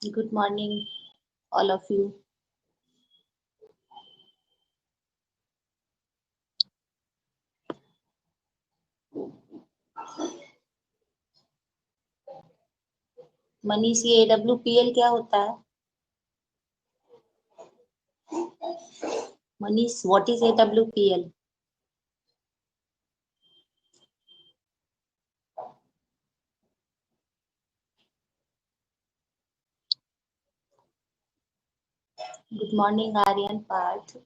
Good morning, all of you. Manish, ये AWPL क्या होता है? Manish, what is AWPL? Good morning, Aryan Parth.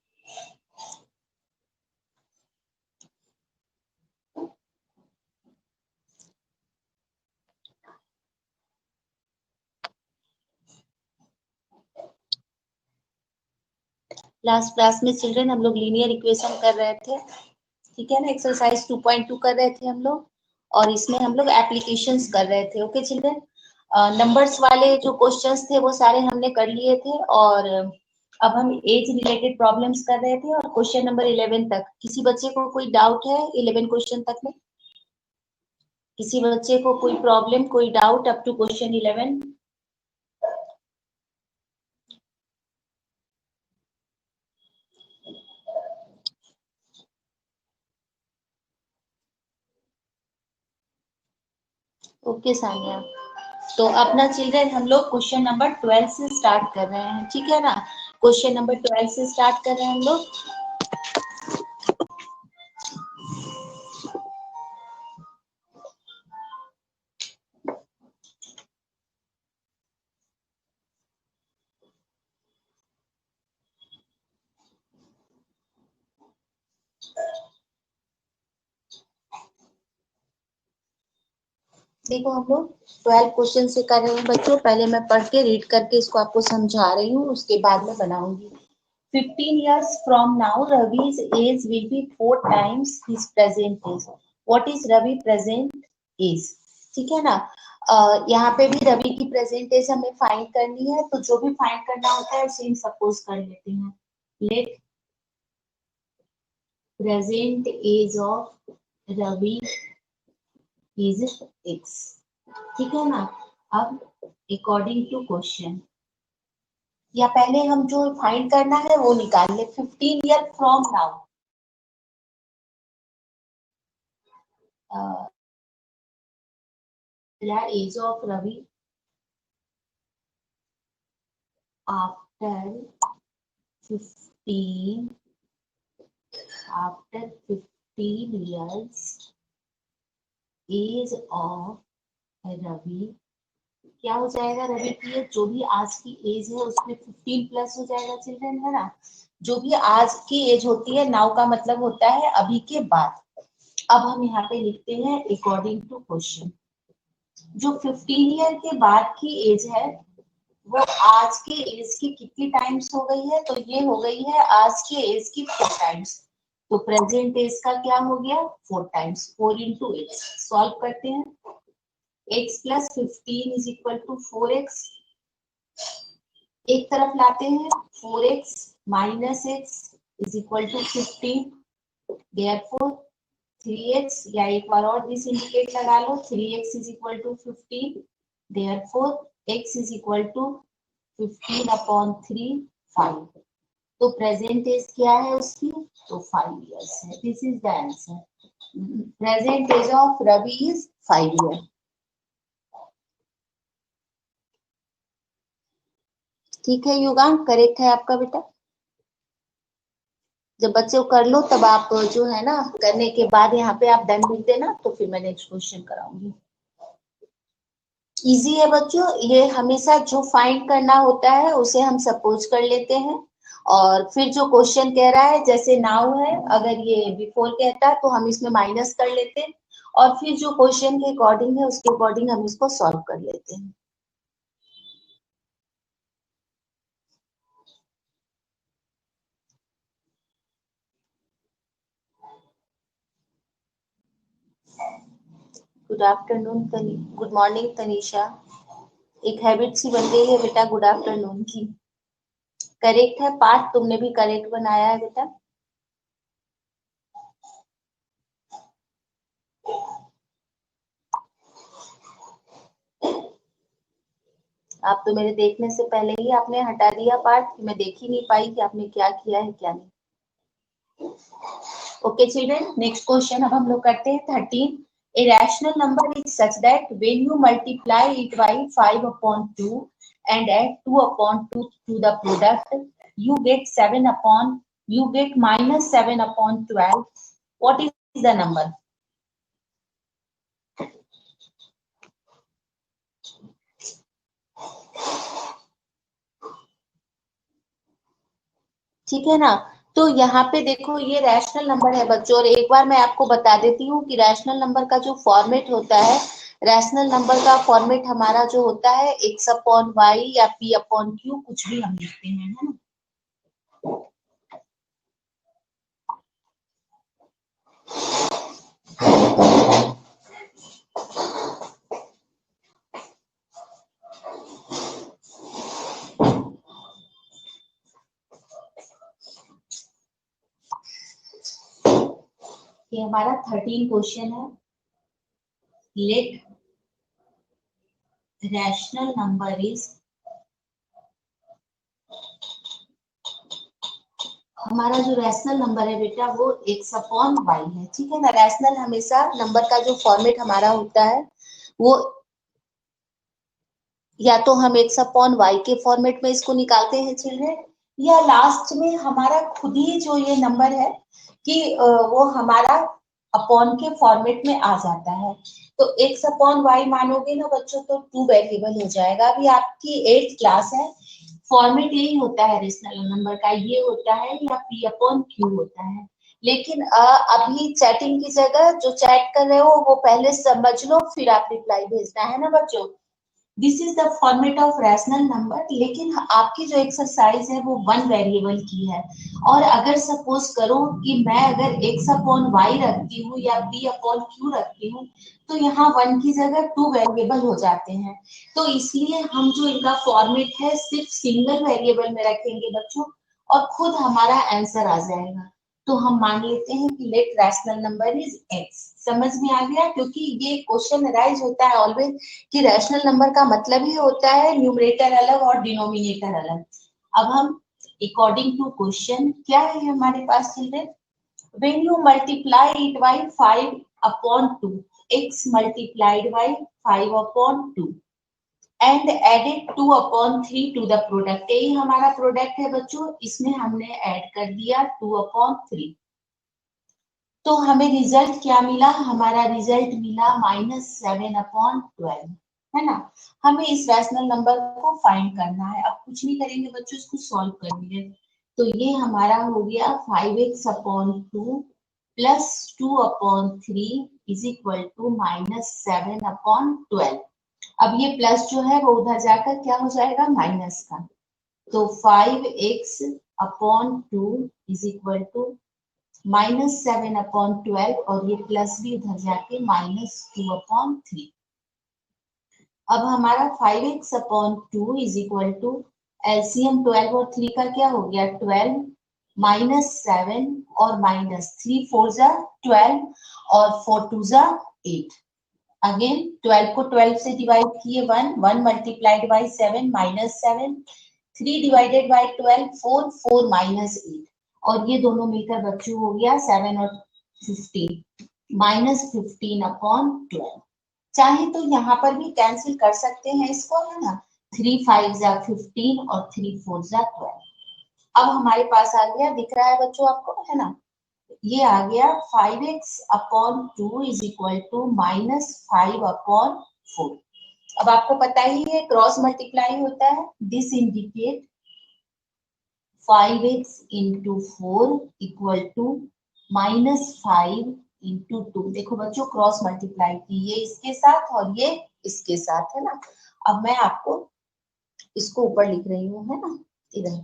Last class में चिल्ड्रन हम लोग लीनियर इक्वेशन कर रहे थे, ठीक है ना। एक्सरसाइज 2.2 कर रहे थे हम लोग, और इसमें हम लोग एप्लीकेशंस कर रहे थे। ओके चिल्ड्रन, नंबर्स वाले जो क्वेश्चंस थे वो सारे हमने कर लिए थे, और अब हम एज रिलेटेड प्रॉब्लम्स कर रहे थे, और क्वेश्चन नंबर 11 तक। किसी बच्चे को कोई डाउट है 11 क्वेश्चन तक में? किसी बच्चे को कोई प्रॉब्लम, कोई doubt up to question 11? Okay Sania, तो अपना चिल्ड्रन हम लोग क्वेश्चन नंबर 12 से स्टार्ट कर रहे हैं, ठीक है ना। क्वेश्चन नंबर 12 से स्टार्ट कर रहे हैं हम लोग। देखो हम लोग 12 क्वेश्चन से कर रहे हैं बच्चों। पहले मैं पढ़ के रीड करके इसको आपको समझा रही हूँ, उसके बाद में बनाऊंगी। 15 years from now, Ravi's age will be 4 times his present age. What is Ravi present age? ठीक है ना। यहाँ पे भी रवि की प्रेजेंट एज हमें फाइंड करनी है, तो जो भी फाइंड करना होता है उसे हम सपोज कर लेते हैं। Let present age of Ravi is x, ठीक है ना। अब अकॉर्डिंग टू क्वेश्चन, या पहले हम जो फाइंड करना है वो निकाल ले। 15 year from now, age of Ravi after 15 years, age of Ravi क्या हो जाएगा? रवि की एज, जो भी आज की एज है उसमें 15 प्लस हो जाएगा चिल्ड्रन, है ना। जो भी आज की एज होती है, नाउ का मतलब होता है अभी के बाद। अब हम यहाँ पे लिखते हैं अकॉर्डिंग टू क्वेश्चन। जो 15 ईयर के बाद की एज है वो आज के एज की कितनी टाइम्स हो गई है? तो ये हो गई है आज के एज की 4 टाइम्स। तो प्रेजेंट एज का क्या हो गया? 4 टाइम्स। 4 इंटू एक्स सॉल्व करते हैं। X plus 15 is equal to 4x, एक तरफ लाते हैं। 4x minus x is equal to 15, therefore 3x, या एक बार और दिस इंडिकेट लगा लो, 3x is equal to 15, therefore x is equal to 15 upon 3, 5। तो प्रेजेंट एज क्या है उसकी? तो 5 इयर्स है। This is the answer. Present age of Ravi is 5 year. ठीक है युगांक, करेक्ट है आपका बेटा। जब बच्चे को कर लो तब आप जो है ना, करने के बाद यहाँ पे आप डन लिख देना, तो फिर मैं नेक्स्ट क्वेश्चन कराऊंगी। इजी है बच्चों, ये हमेशा जो फाइंड करना होता है उसे हम सपोज कर लेते हैं, और फिर जो क्वेश्चन कह रहा है, जैसे नाउ है, अगर ये बिफोर कहता है तो हम इसमें माइनस कर लेते हैं, और फिर जो क्वेश्चन के अकॉर्डिंग है उसके अकॉर्डिंग हम इसको सॉल्व कर लेते हैं। Good afternoon good morning Tanisha. एक हैबिट सी बन गई है बेटा गुड आफ्टरनून की। करेक्ट है पार्ट, तुमने भी करेक्ट बनाया है बेटा। आप तो मेरे देखने से पहले ही आपने हटा दिया पार्ट, मैं देख ही नहीं पाई कि आपने क्या किया है क्या नहीं। ओके चिल्ड्रन, नेक्स्ट क्वेश्चन अब हम लोग करते हैं 13। A rational number is such that when you multiply it by 5/2 and add 2/2 to the product, you get minus 7/12. What is the number? ठीक है ना। तो यहाँ पे देखो ये रैशनल नंबर है बच्चों, और एक बार मैं आपको बता देती हूँ कि रैशनल नंबर का जो फॉर्मेट होता है, रैशनल नंबर का फॉर्मेट हमारा जो होता है x/y या p/q, कुछ भी हम लिखते हैं, है ना। ये हमारा 13 क्वेश्चन है। लेट रैशनल नंबर इज, हमारा जो रैशनल नंबर है बेटा वो x/y है, ठीक है ना। रैशनल हमेशा नंबर का जो फॉर्मेट हमारा होता है वो या तो हम x/y के फॉर्मेट में इसको निकालते हैं चिल्ड्रन, या लास्ट में हमारा खुद ही जो ये नंबर है कि वो हमारा अपॉन के फॉर्मेट में आ जाता है। तो x/y मानोगे ना बच्चों तो 2 वेरिएबल हो जाएगा। अभी आपकी 8th क्लास है, फॉर्मेट यही होता है रेशनल नंबर का, ये होता है या p/q होता है। लेकिन अभी चैटिंग की जगह जो चैट कर रहे हो वो पहले समझ लो, फिर आप रिप्लाई भेजना है ना बच्चों। This is the format of rational number. लेकिन आपकी जो एक्सरसाइज है वो 1 वेरिएबल की है, और अगर सपोज करो कि मैं अगर x/y रखती हूँ या p/q रखती हूँ तो यहाँ 1 की जगह 2 वेरिएबल हो जाते हैं। तो इसलिए हम जो इनका फॉर्मेट है सिर्फ सिंगल वेरिएबल में रखेंगे बच्चों, और खुद हमारा आंसर आ जाएगा। तो हम मान लेते हैं कि let rational number is x। समझ में आ गया, क्योंकि ये क्वेश्चन राइज होता है ऑलवेज कि रैशनल नंबर का मतलब ही होता है न्यूमरेटर अलग और डिनोमिनेटर अलग। अब हम अकॉर्डिंग टू क्वेश्चन क्या है हमारे पास children, when you multiply it by 5/2, x multiplied by 5/2 and added 2/3 to the product. यही हमारा प्रोडक्ट है बच्चों, इसमें हमने ऐड कर दिया 2/3। तो हमें रिजल्ट क्या मिला, हमारा रिजल्ट मिला -7/12, है ना। हमें इस रैशनल नंबर को फाइंड करना है। अब कुछ नहीं करेंगे बच्चों, इसको सॉल्व करेंगे। तो ये हमारा हो गया 5x/2 plus 2/3 is equal to -7/12। अब ये प्लस जो है वो उधर जाकर क्या हो जाएगा, माइनस का। तो 5x/2 इज इक्वल टू -7/12, और ये प्लस भी उधर जाके -2/3। अब हमारा 5x/2 is equal to LCM 12 और 3 का क्या हो गया 12, -7 और -3 4 जा 12 और 4 2 जा 8। अगेन 12 को 12 से डिवाइड किए 1 मल्टीप्लाइड बाई 7 -7, 3 डिवाइडेड बाई 12 4 4 -8, और ये दोनों मिलकर बच्चों हो गया 7 और 15 -15/12। चाहे तो यहाँ पर भी कैंसिल कर सकते हैं इसको, है ना। 3 5 जा 15 और 3 4 जा 12। अब हमारे पास आ गया, दिख रहा है बच्चों आपको, है ना। ये आ गया 5x/2 इज इक्वल टू -5/4। अब आपको पता ही है क्रॉस मल्टीप्लाई होता है। This indicate 5x into 4 equal to -5 into 2। देखो बच्चों क्रॉस मल्टीप्लाई की, ये इसके साथ और ये इसके साथ, है ना। अब मैं आपको इसको ऊपर लिख रही हूँ, है ना, इधर।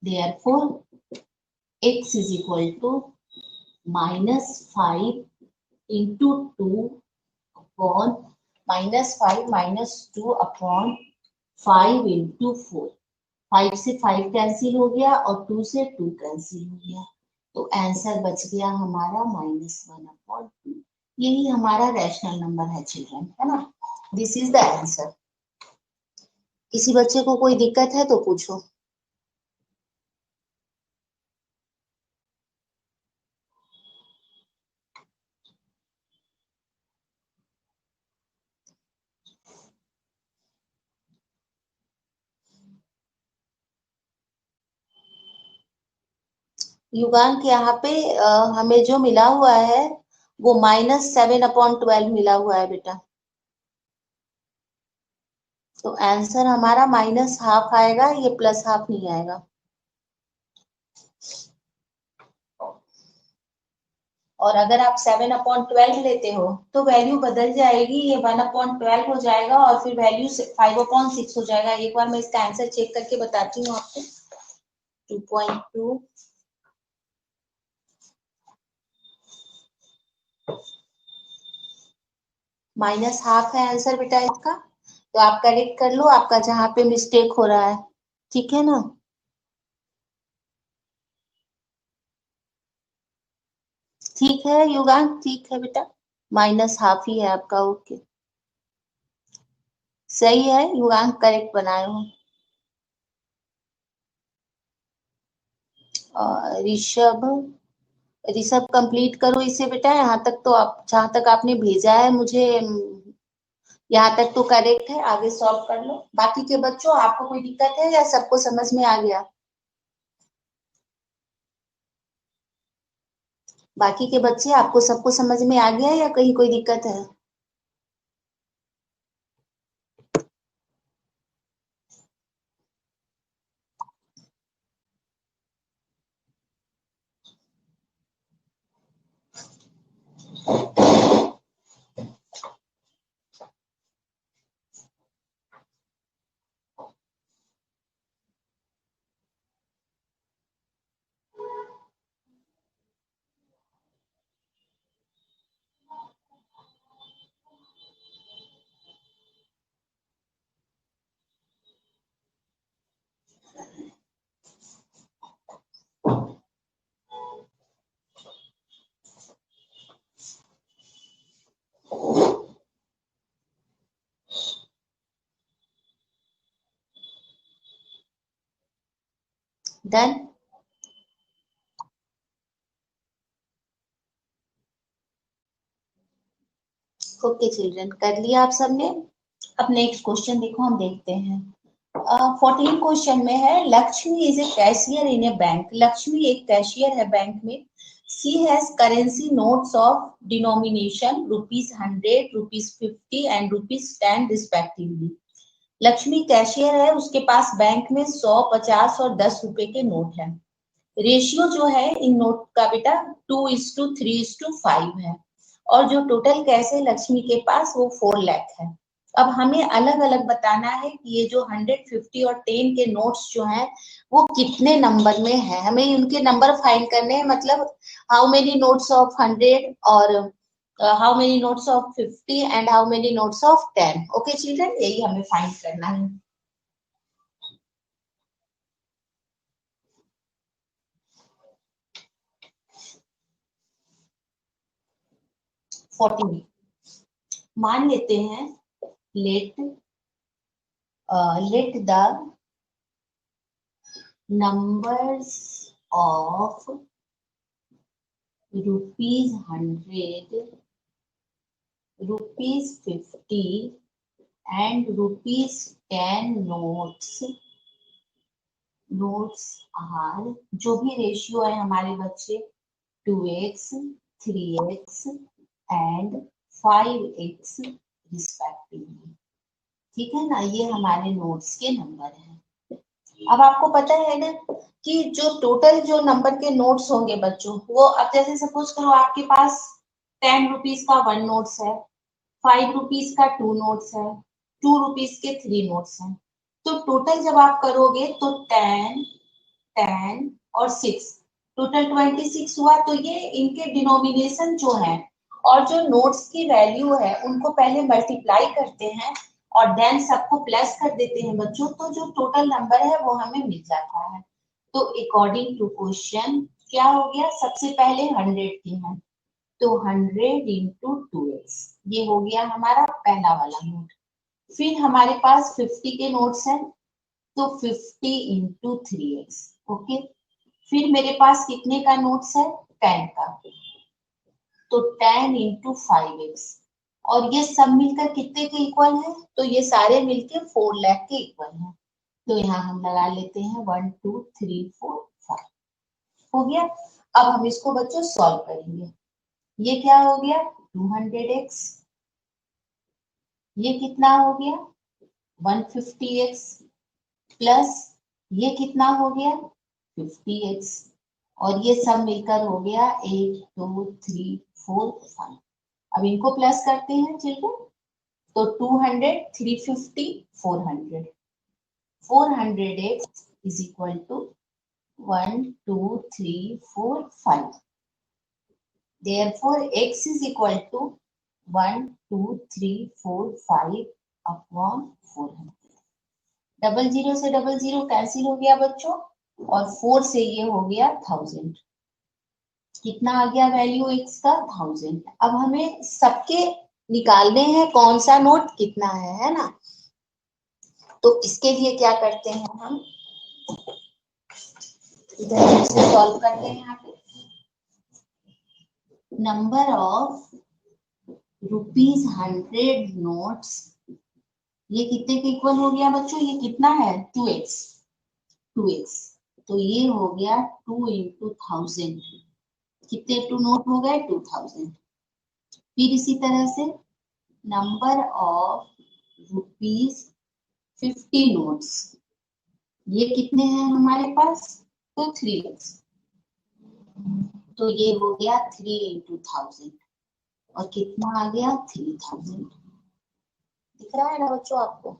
Therefore x is equal to -5 into 2 upon -5 - 2/5 into 4। 5 से 5 कैंसिल हो गया और 2 से 2 कैंसिल हो गया, तो आंसर बच गया हमारा -1/2। यही हमारा रैशनल नंबर है चिल्ड्रन, है ना। This is the answer. किसी बच्चे को कोई दिक्कत है तो पूछो। युगांक यहाँ पे हमें जो मिला हुआ है वो -7/12 मिला हुआ है बेटा। तो आंसर हमारा -½ आएगा, ये +½ नहीं आएगा। और अगर आप 7/12 लेते हो तो वैल्यू बदल जाएगी, ये 1/12 हो जाएगा और फिर वैल्यू 5/6 हो जाएगा। एक बार मैं इसका आंसर चेक करके बताती हूँ आपको। 2.2 -½ है आंसर बेटा इसका। तो आप करेक्ट कर लो, आपका जहां पे मिस्टेक हो रहा है। ठीक है ना? ठीक है युगांक, ठीक है बेटा, -½ ही है आपका। ओके, सही है युगांक, करेक्ट बनाए हो। ऋषभ, ऋषभ कंप्लीट करो इसे बेटा। यहाँ तक तो आप, जहां तक आपने भेजा है मुझे, यहाँ तक तो करेक्ट है, आगे सॉल्व कर लो। बाकी के बच्चों, आपको कोई दिक्कत है या सबको समझ में आ गया? बाकी के बच्चे, आपको सबको समझ में आ गया या कहीं कोई दिक्कत है? डन। ओके चिल्ड्रन, कर लिया आप सबने? अब नेक्स्ट क्वेश्चन देखो, हम देखते हैं। 14 क्वेश्चन में है, Lakshmi is a cashier in A bank. Lakshmi एक कैशियर है बैंक में। She has currency notes of denomination ₹100, ₹50 and ₹10 respectively. Lakshmi cashier है, उसके पास बैंक में 100, 50 और 10 रुपए के नोट है। रेशियो जो है इन नोट का बेटा 2:3:5 है। और जो टोटल कैश है लक्ष्मी के पास वो 4 लाख है। अब हमें अलग अलग बताना है कि ये जो 100, 50 और 10 के नोट्स जो हैं वो कितने नंबर में है। हमें उनके नंबर फाइंड करने हैं, मतलब हाउ मेनी नोट्स ऑफ 100 और how many notes of 50 and how many notes of 10। Okay children, यही हमें फाइंड करना है। 14 मान लेते हैं, late let the numbers of ₹100, ₹50 and ₹10 notes are, जो भी रेशियो है हमारे बच्चे, 2x, 3x and 5x respectively. ठीक है ना? ये हमारे नोट्स के नंबर हैं। अब आपको पता है ना कि जो टोटल जो नंबर के नोट्स होंगे बच्चों, वो अब जैसे सपोज करो आपके पास 10 रुपीज का 1 नोट्स है, 5 रुपीज का 2 नोट्स है, 2 रुपीज के 3 नोट्स हैं। तो टोटल जब आप करोगे तो 10, 10 और 6, टोटल 26 हुआ। तो ये इनके डिनोमिनेशन जो है और जो नोट्स की वैल्यू है उनको पहले मल्टीप्लाई करते हैं और देन सबको प्लस कर देते हैं बच्चों, तो जो टोटल नंबर है वो हमें मिल जाता है। तो अकॉर्डिंग टू क्वेश्चन क्या हो गया, सबसे पहले 100 की है तो 100 × 2x, ये हो गया हमारा पहला वाला नोट। फिर हमारे पास 50 के नोट्स हैं, तो 50 इंटू 3x। ओके, फिर मेरे पास कितने का नोट्स है, 10 का, तो 10 इंटू 5x। और ये सब मिलकर कितने के इक्वल है, तो ये सारे मिलकर 4 लाख के इक्वल है। तो यहाँ हम लगा लेते हैं 1 2 3 4 5। हो गया। अब हम इसको बच्चों सॉल्व करेंगे। ये क्या हो गया, 200x, ये कितना हो गया 150x, प्लस ये कितना हो गया 50x, और ये सब मिलकर हो गया 1 2 3 4 5। अब इनको प्लस करते हैं चिल्ड्रन, तो 200 350 400, 400x is equal to 1 2 3 4 5। Therefore, x is equal to 1 2 3 4 5 upon 400। Double zero से डबल जीरो कैंसिल हो गया बच्चों, और 4 से ये हो गया 1000। कितना आ गया वैल्यू x का 1000। अब हमें सबके निकालने हैं कौन सा नोट कितना है ना। तो इसके लिए क्या करते हैं हम, इधर से सॉल्व करते हैं। यहाँ पे नंबर ऑफ ₹100 नोट्स, ये कितने के इक्वल हो गया बच्चों, ये कितना है 2x, 2x, तो ये हो गया 2 इंटू 1000। कितने टू नोट हो गए 2000। फिर इसी तरह से नंबर ऑफ ₹50 नोट्स, ये कितने हैं हमारे पास, तो 3x, तो ये हो गया 3 इंटू 1000, और कितना आ गया 3000। दिख रहा है ना बच्चों आपको,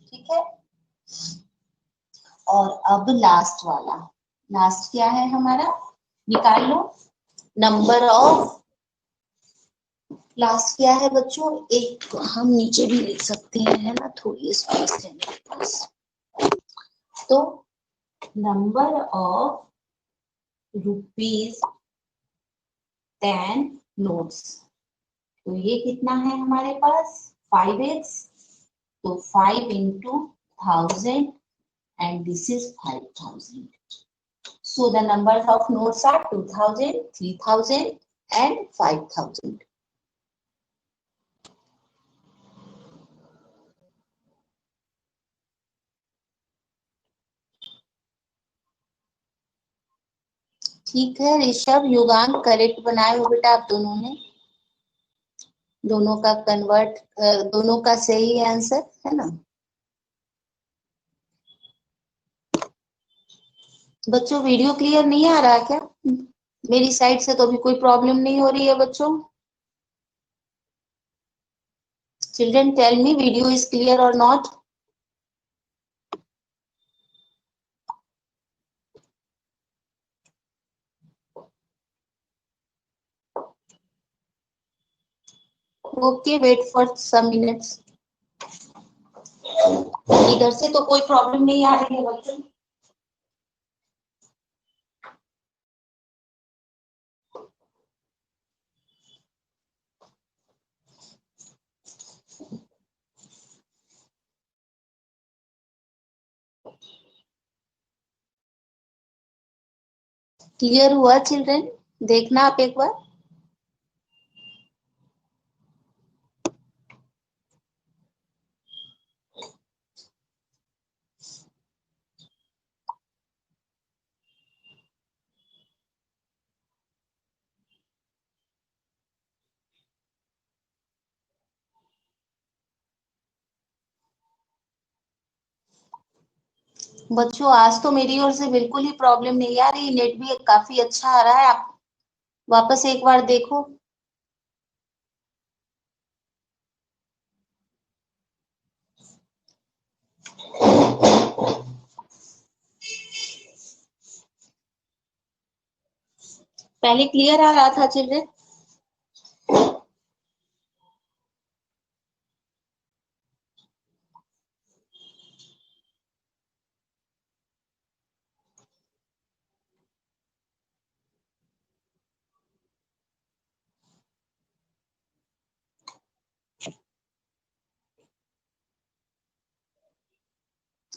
ठीक है। और अब लास्ट वाला, लास्ट क्या है हमारा, निकाल लो। नंबर ऑफ, लास्ट क्या है बच्चों, एक हम नीचे भी लिख सकते हैं है ना, थोड़ी स्पेस है मेरे पास। तो नंबर ऑफ ₹10 नोट्स, तो ये कितना है हमारे पास 5x, तो 5 into 1000 and this is 5000. So the numbers of notes are 2000, 3000 and 5000. ठीक है ऋषभ, युगांक करेक्ट बनाए हो बेटा आप दोनों ने, दोनों का कन्वर्ट, दोनों का सही आंसर है ना। बच्चों वीडियो क्लियर नहीं आ रहा क्या, मेरी साइड से तो अभी कोई प्रॉब्लम नहीं हो रही है बच्चों। Children tell me video is clear और not. Okay, wait for some minutes. इधर से तो कोई प्रॉब्लम नहीं आ रही है बच्चों। क्लियर हुआ चिल्ड्रन, देखना आप एक बार। बच्चों आज तो मेरी ओर से बिल्कुल ही प्रॉब्लम नहीं आ रही, नेट भी काफी अच्छा आ रहा है। आप वापस एक बार देखो। पहले क्लियर आ रहा था चिल्ड्रन।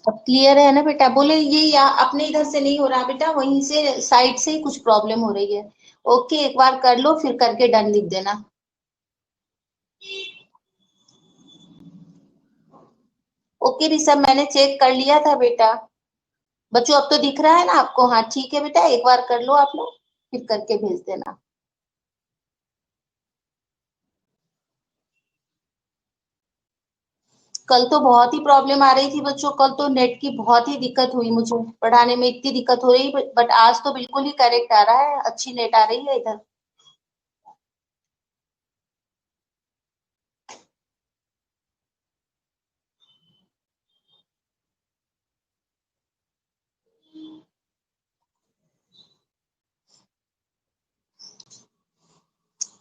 अब क्लियर है ना बेटा? बोले ये या अपने इधर से नहीं हो रहा बेटा, वहीं से साइड से ही कुछ प्रॉब्लम हो रही है। ओके, एक बार कर लो फिर करके डन लिख देना। ओके ऋषभ, मैंने चेक कर लिया था बेटा। बच्चों अब तो दिख रहा है ना आपको? हाँ ठीक है बेटा, एक बार कर लो आप लोग, फिर करके भेज देना। कल तो बहुत ही प्रॉब्लम आ रही थी बच्चों, कल तो नेट की बहुत ही दिक्कत हुई मुझे पढ़ाने में, इतनी दिक्कत हो रही, बट आज तो बिल्कुल ही करेक्ट आ रहा है, अच्छी नेट आ रही है इधर।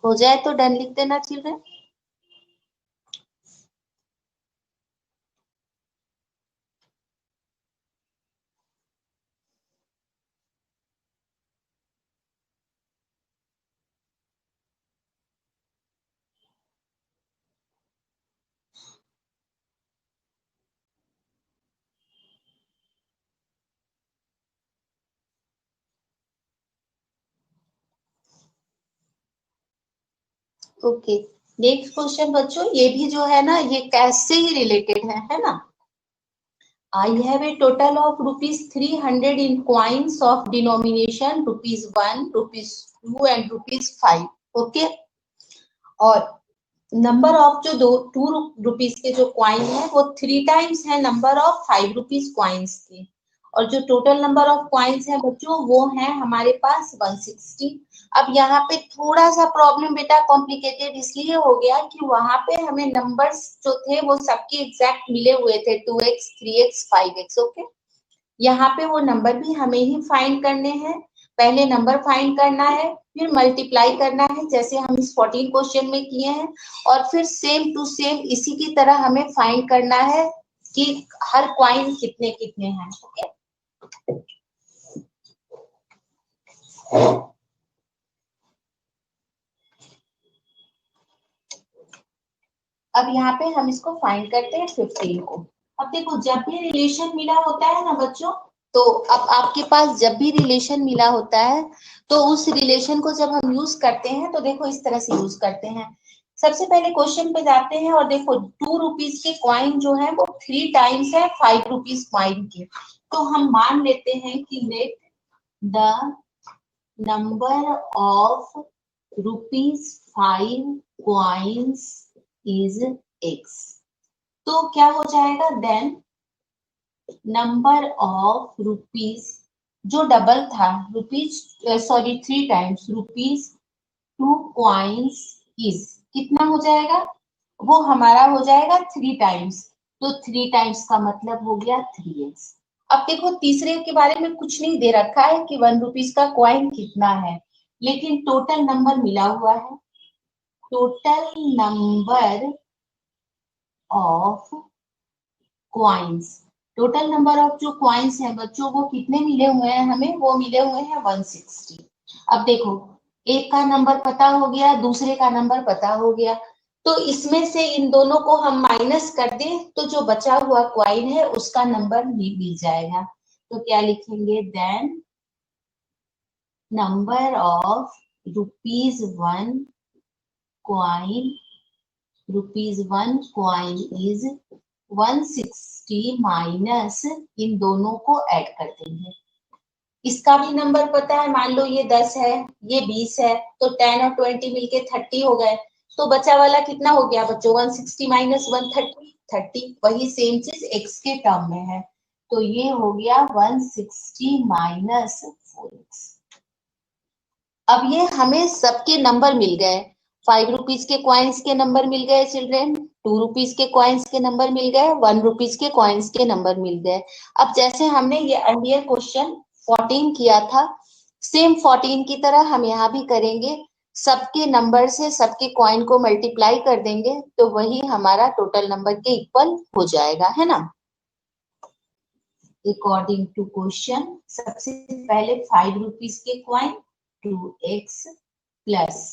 हो जाए तो डन लिख देना चिल्ड्रन। ओके, नेक्स्ट क्वेश्चन बच्चों, ये भी जो है ना ये कैश से ही रिलेटेड है ना। I have a total of rupees 300 in coins of denomination rupees 1, rupees 2 and rupees 5. Okay, और नंबर ऑफ जो दो 2 रुपीज के जो क्वाइन है वो 3 टाइम्स है नंबर ऑफ 5 रुपीज क्वाइंस के, और जो टोटल नंबर ऑफ क्वाइंस है बच्चों वो है हमारे पास 160। अब यहाँ पे थोड़ा सा प्रॉब्लम बेटा कॉम्प्लिकेटेड इसलिए हो गया कि वहां पे हमें नंबर्स जो थे वो सबके एग्जैक्ट मिले हुए थे, 2x 3x 5x। ओके, यहाँ पे वो नंबर भी हमें ही फाइंड करने हैं। पहले नंबर फाइंड करना है, फिर मल्टीप्लाई करना है जैसे हम इस 14 क्वेश्चन में किए हैं, और फिर सेम टू सेम इसी की तरह हमें फाइंड करना है कि हर क्वाइन कितने कितने हैं। ओके, अब यहाँ पे हम इसको फाइंड करते हैं 15 को। अब देखो जब भी रिलेशन मिला होता है ना बच्चों, तो अब आपके पास जब भी रिलेशन मिला होता है तो उस रिलेशन को जब हम यूज करते हैं तो देखो इस तरह से यूज करते हैं। सबसे पहले क्वेश्चन पे जाते हैं और देखो 2 रुपीज के क्वाइन जो है वो 3 टाइम्स है 5 रुपीज क्वाइन के, तो हम मान लेते हैं कि let the number of rupees 5 coins is x. तो क्या हो जाएगा देन नंबर ऑफ रुपीज जो डबल था, rupees sorry 3 times rupees 2 coins is कितना हो जाएगा, वो हमारा हो जाएगा 3 टाइम्स, तो 3 टाइम्स का मतलब हो गया 3x। अब देखो तीसरे के बारे में कुछ नहीं दे रखा है कि 1 रुपीज का क्वाइन कितना है, लेकिन टोटल नंबर मिला हुआ है। Total number of coins, total number of जो क्वाइंस हैं बच्चों वो कितने मिले हुए हैं हमें, वो मिले हुए हैं 160। अब देखो एक का नंबर पता हो गया, दूसरे का नंबर पता हो गया, तो इसमें से इन दोनों को हम माइनस कर दें तो जो बचा हुआ क्वाइन है उसका नंबर मिल जाएगा। तो क्या लिखेंगे then number of rupees 1 coin, rupees 1 coin is 160 minus इन दोनों को ऐड कर देंगे। इसका भी नंबर पता है, मान लो ये 10 है ये 20 है, तो 10 और 20 मिलके 30 हो गए, तो बचा वाला कितना हो गया बच्चों 160 माइनस 130 30, वही सेम चीज एक्स के टर्म में है, तो ये हो गया 160 माइनस 4x। अब ये हमें सबके नंबर मिल गए, 5 रुपीज के क्वाइंस के नंबर मिल गए चिल्ड्रेन, 2 रुपीज के क्वाइंस के नंबर मिल गए, 1 रुपीज के क्वाइंस के नंबर मिल गए। अब जैसे हमने ये अर्लियर क्वेश्चन 14 किया था, सेम 14 की तरह हम यहाँ भी करेंगे, सबके नंबर से सबके क्वाइन को मल्टीप्लाई कर देंगे तो वही हमारा टोटल नंबर के इक्वल हो जाएगा, है ना। अकॉर्डिंग टू क्वेश्चन सबसे पहले 5 रुपीज के coin 2x plus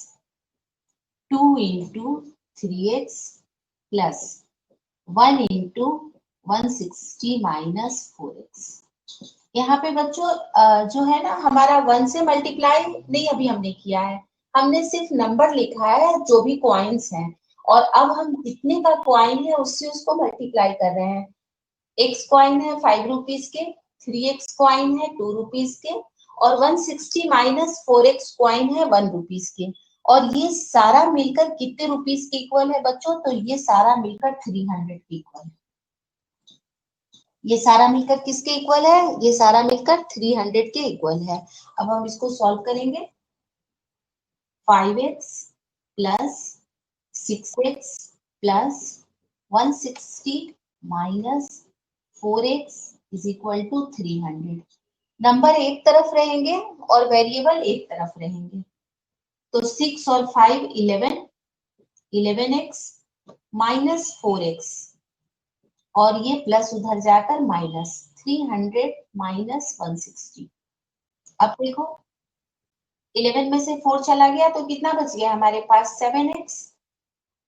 2 into 3x plus 1 into 160 minus 4x। यहाँ पे बच्चों जो है ना हमारा 1 से मल्टीप्लाई नहीं अभी हमने किया है, हमने सिर्फ नंबर लिखा है जो भी कॉइन्स हैं, और अब हम कितने का कॉइन है उससे उसको मल्टीप्लाई कर रहे हैं। x कॉइन है 5 रुपीज के, 3x कॉइन है 2 रुपीज के, और 160 माइनस 4x कॉइन है 1 रुपीज के। और ये सारा मिलकर कितने रुपीज के इक्वल है बच्चों? तो ये सारा मिलकर 300 के इक्वल है। ये सारा मिलकर किसके इक्वल है? ये सारा मिलकर 300 के इक्वल है। अब हम इसको सॉल्व करेंगे। 5x plus 6x plus 160 minus 4x is equal to 300। Number एक तरफ रहेंगे और वेरिएबल एक तरफ रहेंगे, तो 6 और 5 11x माइनस 4x, और ये प्लस उधर जाकर माइनस 300 माइनस 160। अब देखो 11 में से 4 चला गया तो कितना बच गया हमारे पास? 7x,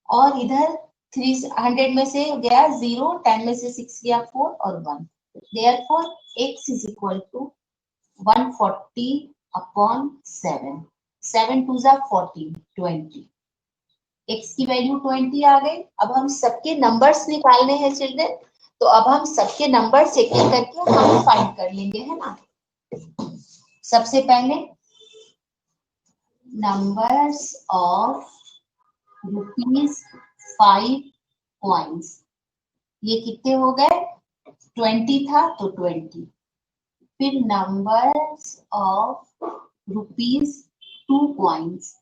और इधर 300 में से गया 0, 10 में से 6 गया 4 और 1। Therefore x is equal to 140 upon 7। 7 2 जा 14, 20। x की वैल्यू 20 आ गई। अब हम सबके नंबर्स निकालने हैं चिल्ड्रन, तो अब हम सबके नंबर्स एक एक करके हम फाइंड कर लेंगे, है ना। सबसे पहले नंबर्स ऑफ ₹5 कॉइन्स, ये कितने हो गए? 20 था तो 20। फिर नंबर्स ऑफ ₹2 कॉइन्स,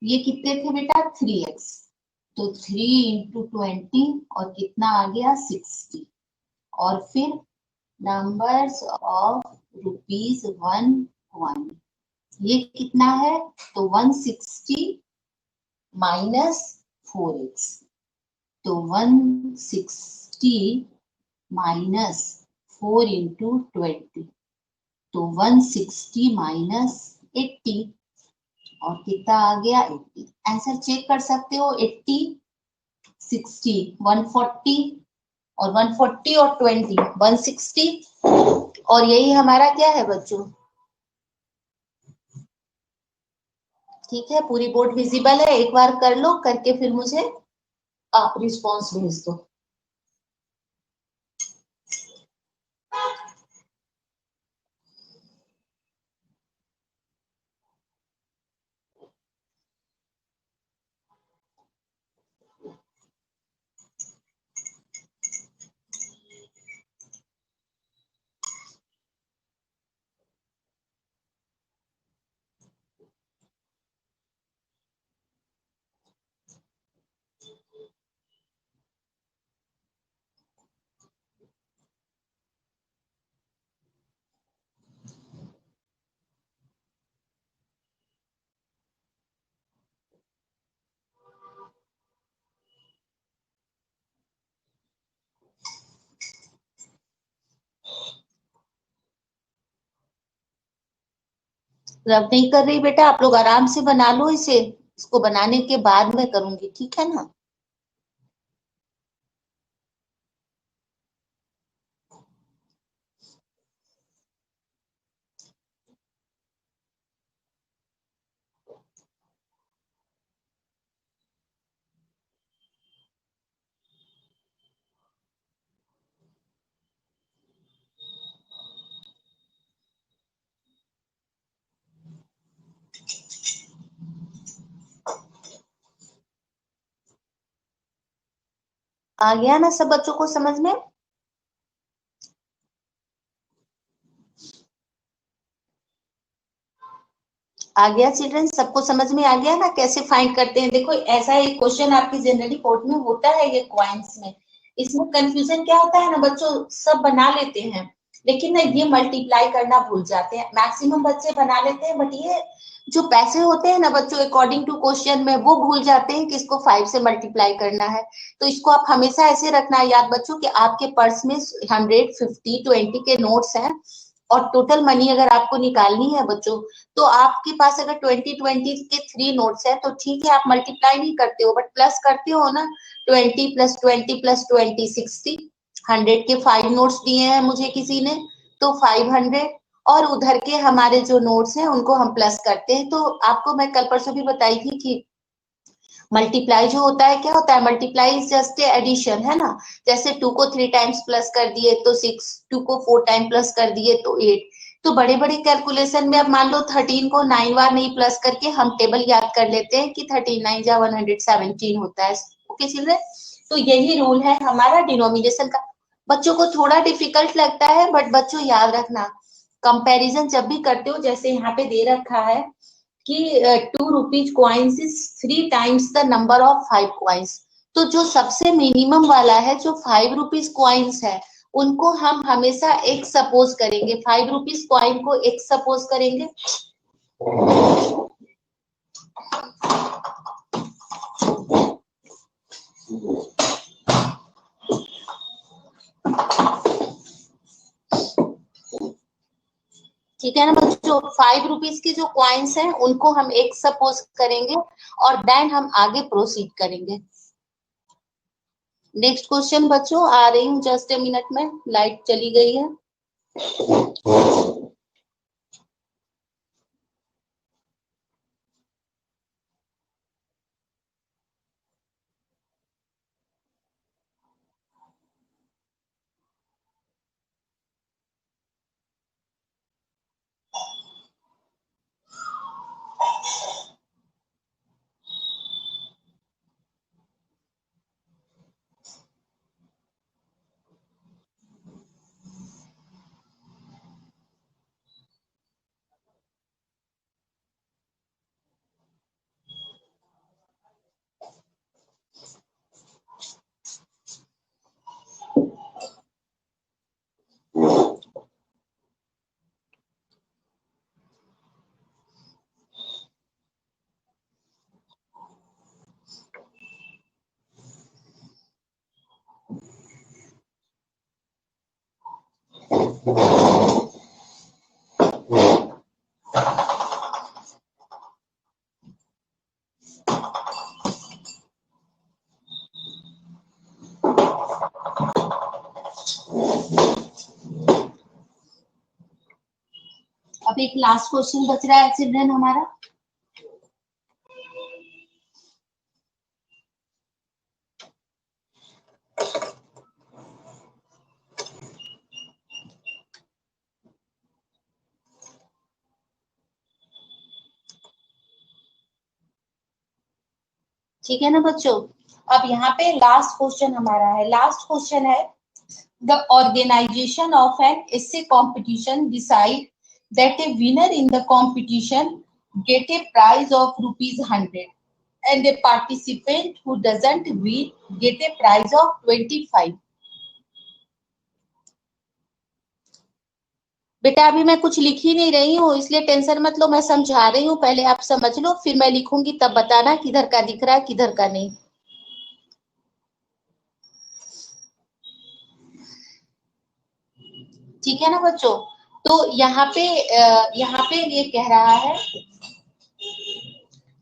ये कितने थे बेटा? 3x, तो 3 इंटू 20 और कितना आ गया? 60। और फिर नंबर्स ऑफ ₹1 कॉइन, ये कितना है? तो 160 माइनस 4x, तो 160 माइनस 4 इंटू 20, तो 160 माइनस 80, और कितना आ गया? 80। आंसर चेक कर सकते हो। 80, 60, 140 और 140 और 20, 160, और यही हमारा क्या है बच्चों? ठीक है, पूरी बोर्ड विजिबल है, एक बार कर लो, करके फिर मुझे आप रिस्पॉन्स भेज दो। रब नहीं कर रही बेटा, आप लोग आराम से बना लो इसे, इसको बनाने के बाद मैं करूंगी, ठीक है ना। आ गया ना सब बच्चों को समझ में? आ गया चिल्ड्रन, सबको समझ में आ गया ना कैसे फाइंड करते हैं? देखो ऐसा एक क्वेश्चन आपकी जनरली बोर्ड में होता है, ये क्वाइंस में। इसमें कंफ्यूजन क्या होता है ना बच्चों, सब बना लेते हैं लेकिन ना ये मल्टीप्लाई करना भूल जाते हैं। मैक्सिमम बच्चे बना लेते हैं, बट ये जो पैसे होते हैं ना बच्चों, अकॉर्डिंग टू क्वेश्चन में, वो भूल जाते हैं कि इसको 5 से मल्टीप्लाई करना है। तो इसको आप हमेशा ऐसे रखना है याद बच्चों कि आपके पर्स में 100, 50, 20 के नोट्स हैं, और टोटल मनी अगर आपको निकालनी है बच्चों, तो आपके पास अगर 20 के 3 नोट्स है तो ठीक है, आप मल्टीप्लाई नहीं करते हो बट प्लस करते हो ना। 20 प्लस 20 प्लस 20, 60। 100 के 5 नोट्स दिए हैं मुझे किसी ने, तो 500, और उधर के हमारे जो नोट्स हैं उनको हम प्लस करते हैं। तो आपको मैं कल परसों भी बताई थी कि मल्टीप्लाई जो होता है, क्या होता है, मल्टीप्लाई इज जस्ट एडिशन, है ना। जैसे 2 को 3 टाइम्स प्लस कर दिए तो 6, 2 को 4 टाइम प्लस कर दिए तो 8। तो बड़े बड़े कैलकुलेशन में अब मान लो 13 को 9 बार नहीं प्लस करके हम टेबल याद कर लेते हैं कि 13 9 जा 117 होता है। ओके चिल्ड्रन, तो यही रूल है हमारा डिनोमिनेशन का। बच्चों को थोड़ा डिफिकल्ट लगता है, बट बच्चों याद रखना, कंपैरिजन जब भी करते हो, जैसे यहाँ पे दे रखा है कि 2 rupees coins is 3 times the number of 5 coins, तो जो सबसे मिनिमम वाला है, जो 5 रुपीज कॉइन्स है, उनको हम हमेशा एक सपोज करेंगे, 5 रुपीज कॉइन को एक सपोज करेंगे। ठीक है ना बच्चों, 5 रुपीज की जो कॉइन्स हैं उनको हम एक सपोज करेंगे और देन हम आगे प्रोसीड करेंगे। नेक्स्ट क्वेश्चन बच्चों, आ रही हूँ जस्ट ए मिनट में, लाइट चली गई है। अब एक लास्ट क्वेश्चन बच रहा है चिल्ड्रन हमारा। ठीक है ना बच्चों, अब यहाँ पे लास्ट क्वेश्चन हमारा है, लास्ट क्वेश्चन है, the organization of an essay competition decide that a winner in the competition get a prize of rupees 100 and a participant who doesn't win get a prize of 25। बेटा अभी मैं कुछ लिख ही नहीं रही हूँ, इसलिए टेंशन मत लो, मैं समझा रही हूँ, पहले आप समझ लो, फिर मैं लिखूंगी तब बताना किधर का दिख रहा है किधर का नहीं। ठीक है ना बच्चों, तो यहाँ पे ये कह रहा है,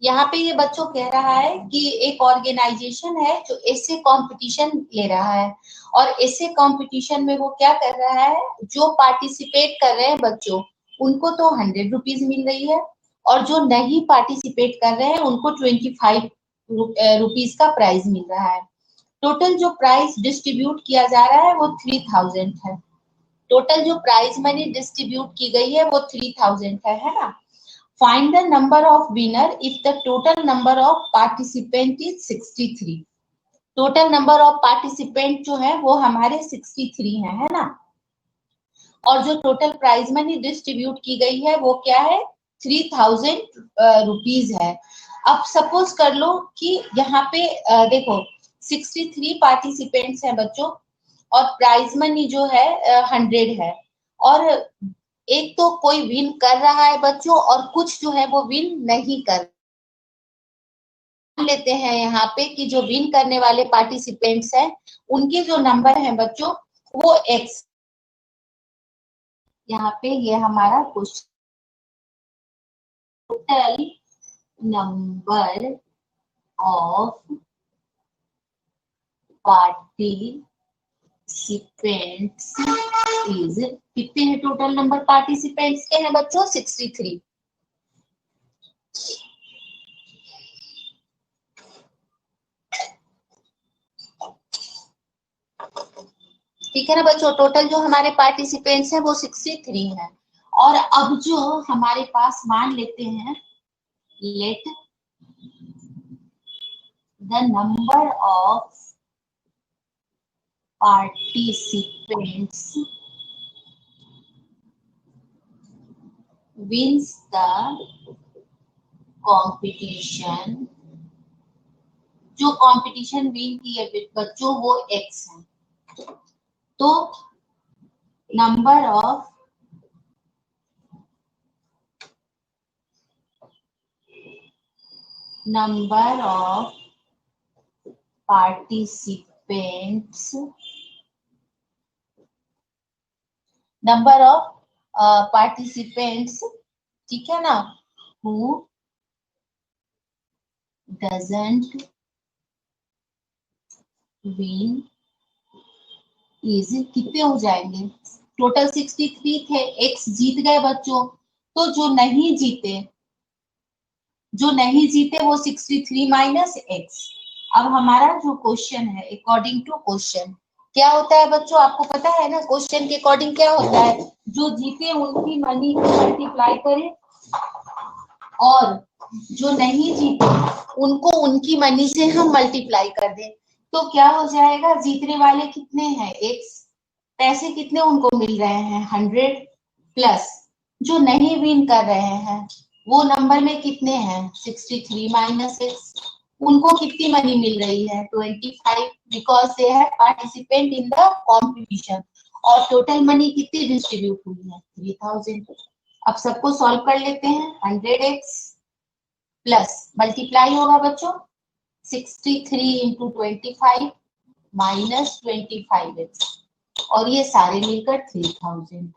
यहाँ पे ये बच्चों कह रहा है कि एक ऑर्गेनाइजेशन है जो ऐसे कंपटीशन ले रहा है, और ऐसे कंपटीशन में वो क्या कर रहा है, जो पार्टिसिपेट कर रहे हैं बच्चों उनको तो 100 रुपीज मिल रही है, और जो नहीं पार्टिसिपेट कर रहे हैं उनको 25 रुपीज का प्राइज मिल रहा है। टोटल जो प्राइज डिस्ट्रीब्यूट किया जा रहा है वो 3000 है। टोटल जो प्राइज मनी डिस्ट्रीब्यूट की गई है वो 3000 है ना। Find the number of winner if the total number of participant is 63। Total number of participant जो है वो हमारे 63 है ना, और जो टोटल प्राइज मनी डिस्ट्रीब्यूट की गई है वो क्या है, 3000 रुपीज है। अब सपोज कर लो कि यहाँ पे देखो 63 पार्टिसिपेंट्स हैं बच्चों, और प्राइज मनी जो है 100 है, और एक तो कोई विन कर रहा है बच्चों और कुछ जो है वो विन नहीं कर लेते हैं यहाँ पे कि जो विन करने वाले पार्टिसिपेंट्स हैं उनके जो नंबर हैं बच्चों वो एक्स, यहाँ पे ये हमारा question, total number of participant participants is, कितने हैं टोटल नंबर पार्टिसिपेंट्स के हैं बच्चों? 63। ठीक है ना बच्चों, टोटल जो हमारे पार्टिसिपेंट्स हैं वो 63 हैं। और अब जो हमारे पास मान लेते हैं, let the number of participants wins the competition, जो कंपटीशन विन किए बच्चों वो x है। तो number of participants, number of participants, ठीक है ना, हु डजंट विन इज, कितने हो जाएंगे? टोटल 63 थे, x जीत गए बच्चों, तो जो नहीं जीते वो 63 माइनस x। अब हमारा जो क्वेश्चन है, अकॉर्डिंग टू क्वेश्चन क्या होता है बच्चों, आपको पता है ना क्वेश्चन के अकॉर्डिंग क्या होता है? जो जीते उनकी मनी को मल्टीप्लाई करें और जो नहीं जीते उनको उनकी मनी से हम मल्टीप्लाई कर दें। तो क्या हो जाएगा? जीतने वाले कितने हैं? x, पैसे कितने उनको मिल रहे हैं? 100, प्लस जो नहीं विन कर रहे हैं वो नंबर में कितने हैं? 63 माइनस x। उनको कितनी मनी मिल रही है? 25, because they have participant in the competition. और टोटल मनी कितनी डिस्ट्रीब्यूट हुई है? 3000। अब सबको सॉल्व कर लेते हैं। 100x प्लस मल्टीप्लाई होगा बच्चों 63 इंटू 25 माइनस 25x, और ये सारे मिलकर 3000।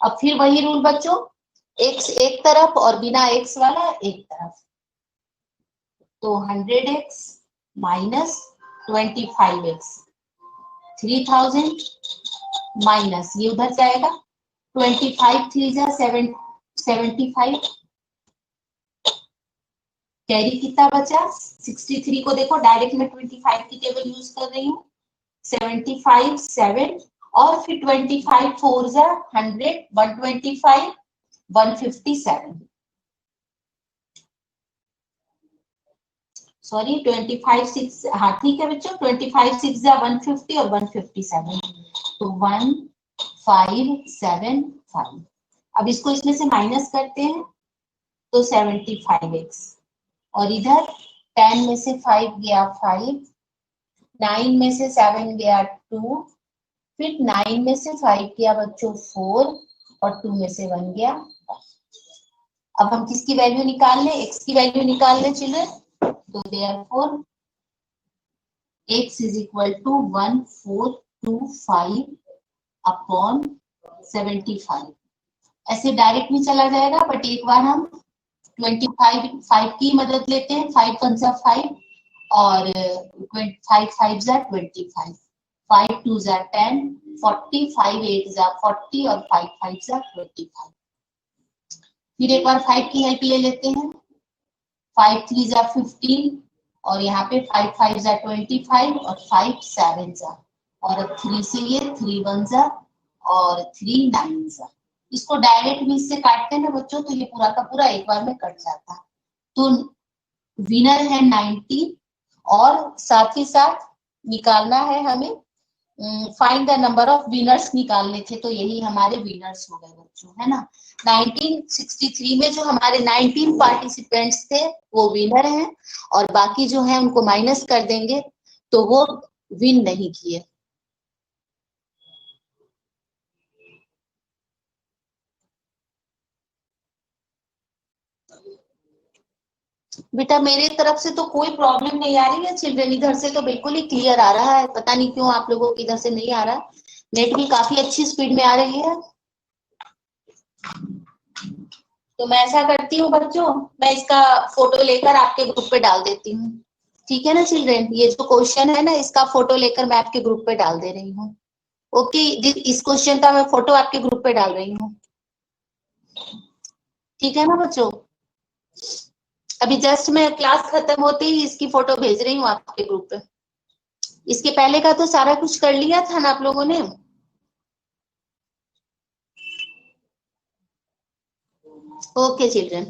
अब फिर वही रूल बच्चों, x एक तरफ और बिना x वाला एक तरफ। तो 100x माइनस 25x, 3000 माइनस ये उधर जाएगा 25 3 जा 75, कैरी कितना बचा? 63 को देखो डायरेक्ट में 25 की टेबल यूज कर रही हूँ, 75 7 और फिर 25 4 जा 100, 125 157, सॉरी 25 6, हाँ ठीक है बच्चों, 25 6 जा 150 और 157, तो 1575। अब इसको इसमें से माइनस करते हैं तो 75x, और इधर 10 में से 5 गया 5, 9 में से 7 गया 2, फिर 9 में से 5 गया बच्चों 4 और 2 में से 1 गया 5। अब हम किसकी वैल्यू निकाल लें? x की वैल्यू निकाल लें चिल्ड्रन। तो therefore x is equal to 1425 upon 75। ऐसे डायरेक्ट भी चला जाएगा, बट एक बार हम 25 की मदद लेते हैं। 5 1 जा 5 और 5 5 जा 25, 5 2 जा 10, 40, 5 8 जा 40 और 5 5 जा 25। फिर एक बार 5 की हेल्प ले लेते हैं, 5 3 जा 15 और यहाँ पे 5 5 जा 25 और 5 7 जा, और अब 3 से ये 3 1 जा और 3 9 जा। इसको डायरेक्ट भी इससे काटते हैं ना बच्चों, तो ये पूरा का पूरा एक बार में कट जाता है। तो विनर है 90, और साथ ही साथ निकालना है हमें find the number of winners निकालने थे, तो यही हमारे विनर्स हो गए बच्चों, है ना। 1963 में जो हमारे 19 पार्टिसिपेंट्स थे वो विनर हैं, और बाकी जो है उनको माइनस कर देंगे तो वो विन नहीं किए। बेटा मेरे तरफ से तो कोई प्रॉब्लम नहीं आ रही है चिल्ड्रन, इधर से तो बिल्कुल ही क्लियर आ रहा है, पता नहीं क्यों आप लोगों को इधर से नहीं आ रहा। नेट भी काफी अच्छी स्पीड में आ रही है। तो मैं ऐसा करती हूँ बच्चों, मैं इसका फोटो लेकर आपके ग्रुप पे डाल देती हूँ, ठीक है ना चिल्ड्रन। ये जो क्वेश्चन है ना, इसका फोटो लेकर मैं आपके ग्रुप पे डाल दे रही हूँ। ओके, इस क्वेश्चन का मैं फोटो आपके ग्रुप पे डाल रही हूँ, ठीक है ना बच्चों। अभी जस्ट मैं क्लास खत्म होते ही इसकी फोटो भेज रही हूँ आपके ग्रुप पे। इसके पहले का तो सारा कुछ कर लिया था ना आप लोगों ने। Okay children.